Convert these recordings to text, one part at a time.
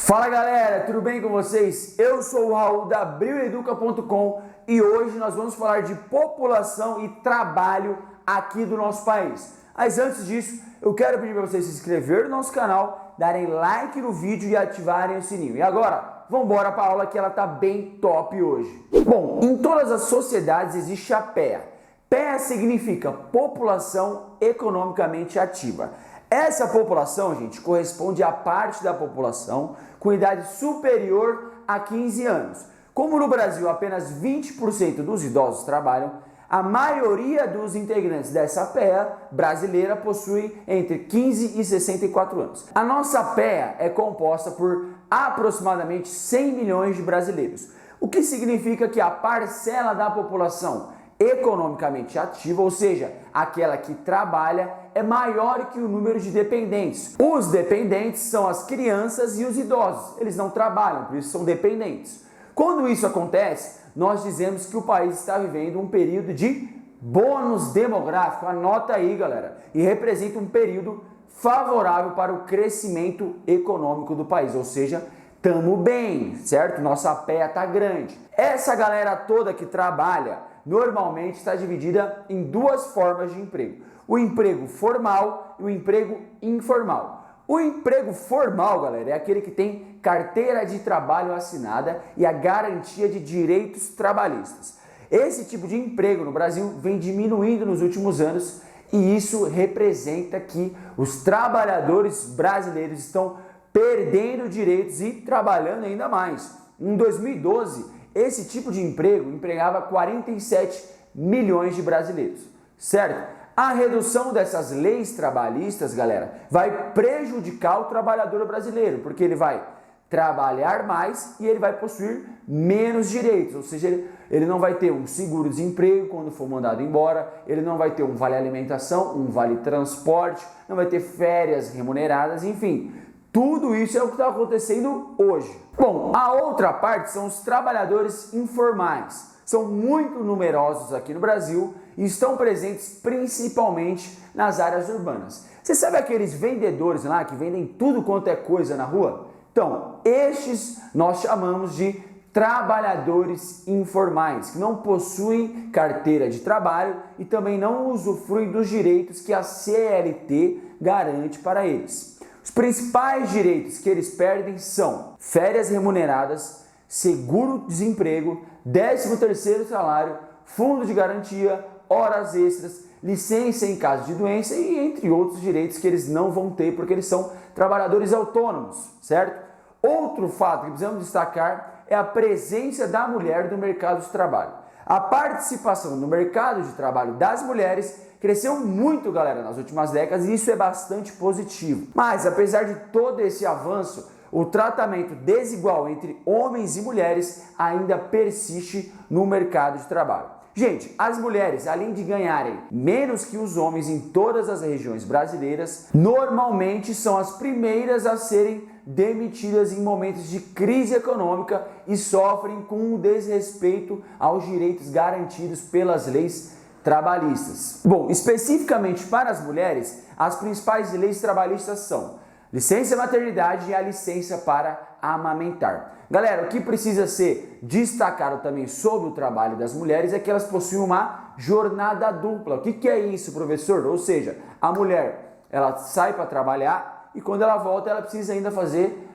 Fala galera, tudo bem com vocês? Eu sou o Raul da AbrilEduca.com e hoje nós vamos falar de população e trabalho aqui do nosso país. Mas antes disso, eu quero pedir para vocês se inscreverem no nosso canal, darem like no vídeo e ativarem o sininho. E agora, vamos embora para a aula que ela tá bem top hoje. Bom, em todas as sociedades existe a PEA. PEA significa População Economicamente Ativa. Essa população, gente, corresponde à parte da população com idade superior a 15 anos. Como no Brasil apenas 20% dos idosos trabalham, a maioria dos integrantes dessa PEA brasileira possui entre 15 e 64 anos. A nossa PEA é composta por aproximadamente 100 milhões de brasileiros, o que significa que a parcela da população economicamente ativa, ou seja, aquela que trabalha, é maior que o número de dependentes. Os dependentes são as crianças e os idosos. Eles não trabalham, por isso são dependentes. Quando isso acontece, nós dizemos que o país está vivendo um período de bônus demográfico. Anota aí, galera. E representa um período favorável para o crescimento econômico do país, ou seja, estamos bem, certo? Nossa PEA está grande. Essa galera toda que trabalha normalmente está dividida em duas formas de emprego: o emprego formal e o emprego informal. O emprego formal, galera, é aquele que tem carteira de trabalho assinada e a garantia de direitos trabalhistas. Esse tipo de emprego no Brasil vem diminuindo nos últimos anos e isso representa que os trabalhadores brasileiros estão perdendo direitos e trabalhando ainda mais. Em 2012, esse tipo de emprego empregava 47 milhões de brasileiros, certo? A redução dessas leis trabalhistas, galera, vai prejudicar o trabalhador brasileiro, porque ele vai trabalhar mais e ele vai possuir menos direitos, ou seja, ele não vai ter um seguro-desemprego quando for mandado embora, ele não vai ter um vale-alimentação, um vale-transporte, não vai ter férias remuneradas, enfim. Tudo isso é o que está acontecendo hoje. Bom, a outra parte são os trabalhadores informais. São muito numerosos aqui no Brasil e estão presentes principalmente nas áreas urbanas. Você sabe aqueles vendedores lá que vendem tudo quanto é coisa na rua? Então, estes nós chamamos de trabalhadores informais, que não possuem carteira de trabalho e também não usufruem dos direitos que a CLT garante para eles. Os principais direitos que eles perdem são férias remuneradas, seguro-desemprego, 13º salário, fundo de garantia, horas extras, licença em caso de doença e entre outros direitos que eles não vão ter porque eles são trabalhadores autônomos, certo? Outro fato que precisamos destacar é a presença da mulher no mercado de trabalho. A participação no mercado de trabalho das mulheres cresceu muito, galera, nas últimas décadas e isso é bastante positivo. Mas, apesar de todo esse avanço, o tratamento desigual entre homens e mulheres ainda persiste no mercado de trabalho. Gente, as mulheres, além de ganharem menos que os homens em todas as regiões brasileiras, normalmente são as primeiras a serem demitidas em momentos de crise econômica e sofrem com o desrespeito aos direitos garantidos pelas leis trabalhistas. Bom, especificamente para as mulheres, as principais leis trabalhistas são licença maternidade e a licença para amamentar. Galera, o que precisa ser destacado também sobre o trabalho das mulheres é que elas possuem uma jornada dupla. O que é isso, professor? Ou seja, a mulher, ela sai para trabalhar e quando ela volta, ela precisa ainda fazer,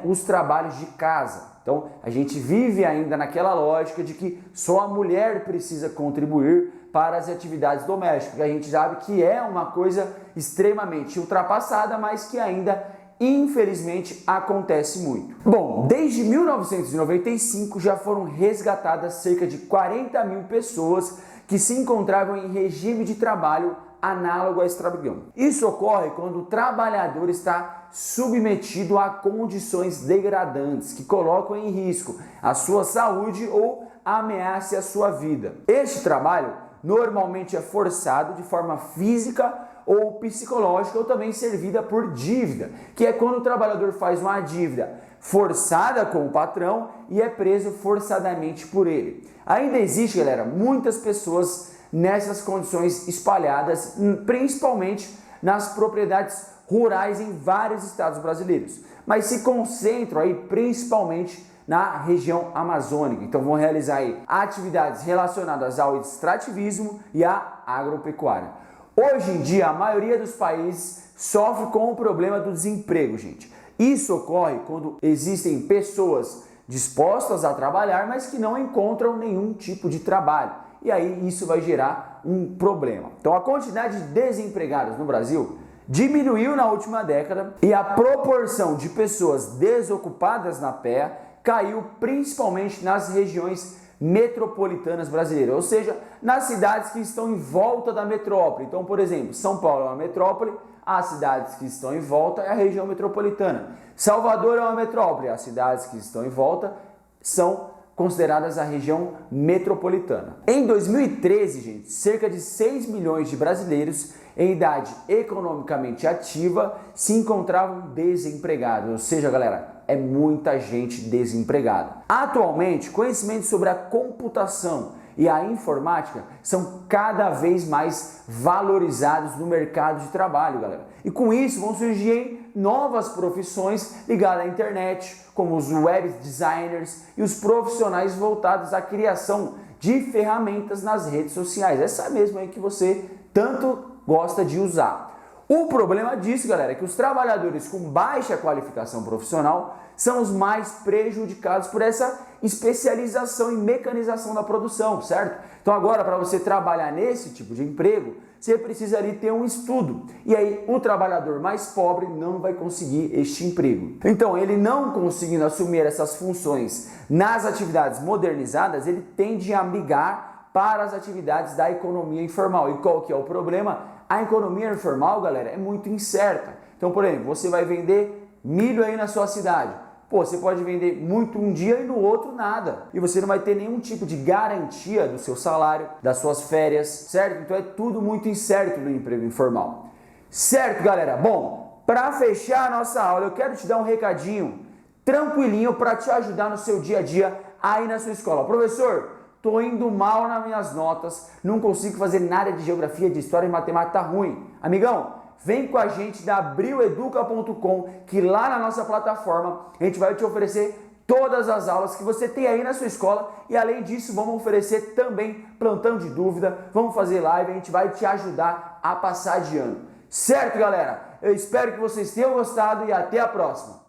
os trabalhos de casa. Então, a gente vive ainda naquela lógica de que só a mulher precisa contribuir para as atividades domésticas. A gente sabe que é uma coisa extremamente ultrapassada, mas que ainda, infelizmente, acontece muito. Bom, desde 1995 já foram resgatadas cerca de 40 mil pessoas que se encontravam em regime de trabalho análogo à escravidão. Isso ocorre quando o trabalhador está submetido a condições degradantes que colocam em risco a sua saúde ou ameaçam a sua vida. Este trabalho normalmente é forçado de forma física ou psicológica ou também servida por dívida, que é quando o trabalhador faz uma dívida forçada com o patrão e é preso forçadamente por ele. Ainda existe, galera, muitas pessoas nessas condições espalhadas, principalmente nas propriedades rurais em vários estados brasileiros, mas se concentram aí principalmente na região amazônica. Então vão realizar aí atividades relacionadas ao extrativismo e à agropecuária. Hoje em dia, a maioria dos países sofre com o problema do desemprego, gente. Isso ocorre quando existem pessoas dispostas a trabalhar, mas que não encontram nenhum tipo de trabalho. E aí isso vai gerar um problema. Então a quantidade de desempregados no Brasil diminuiu na última década e a proporção de pessoas desocupadas na PEA caiu principalmente nas regiões metropolitanas brasileiras, ou seja, nas cidades que estão em volta da metrópole. Então, por exemplo, São Paulo é uma metrópole, as cidades que estão em volta é a região metropolitana. Salvador é uma metrópole, as cidades que estão em volta são consideradas a região metropolitana. Em 2013, gente, cerca de 6 milhões de brasileiros em idade economicamente ativa se encontravam desempregados. Ou seja, galera, é muita gente desempregada. Atualmente, conhecimentos sobre a computação e a informática são cada vez mais valorizados no mercado de trabalho, galera. E com isso vão surgir novas profissões ligadas à internet, como os web designers e os profissionais voltados à criação de ferramentas nas redes sociais. Essa mesma aí que você tanto gosta de usar. O problema disso, galera, é que os trabalhadores com baixa qualificação profissional são os mais prejudicados por essa especialização e mecanização da produção, certo? Então agora, para você trabalhar nesse tipo de emprego, você precisa ali ter um estudo. E aí o trabalhador mais pobre não vai conseguir este emprego. Então ele não conseguindo assumir essas funções nas atividades modernizadas, ele tende a migrar para as atividades da economia informal. E qual que é o problema? A economia informal, galera, é muito incerta. Então, por exemplo, você vai vender milho aí na sua cidade. Pô, você pode vender muito um dia e no outro nada. E você não vai ter nenhum tipo de garantia do seu salário, das suas férias, certo? Então é tudo muito incerto no emprego informal. Certo, galera? Bom, para fechar a nossa aula, eu quero te dar um recadinho tranquilinho para te ajudar no seu dia a dia aí na sua escola. Professor, tô indo mal nas minhas notas, não consigo fazer nada de geografia, de história e matemática, tá ruim. Amigão, vem com a gente da abrileduca.com, que lá na nossa plataforma a gente vai te oferecer todas as aulas que você tem aí na sua escola e além disso vamos oferecer também plantão de dúvida, vamos fazer live, a gente vai te ajudar a passar de ano. Certo, galera? Eu espero que vocês tenham gostado e até a próxima.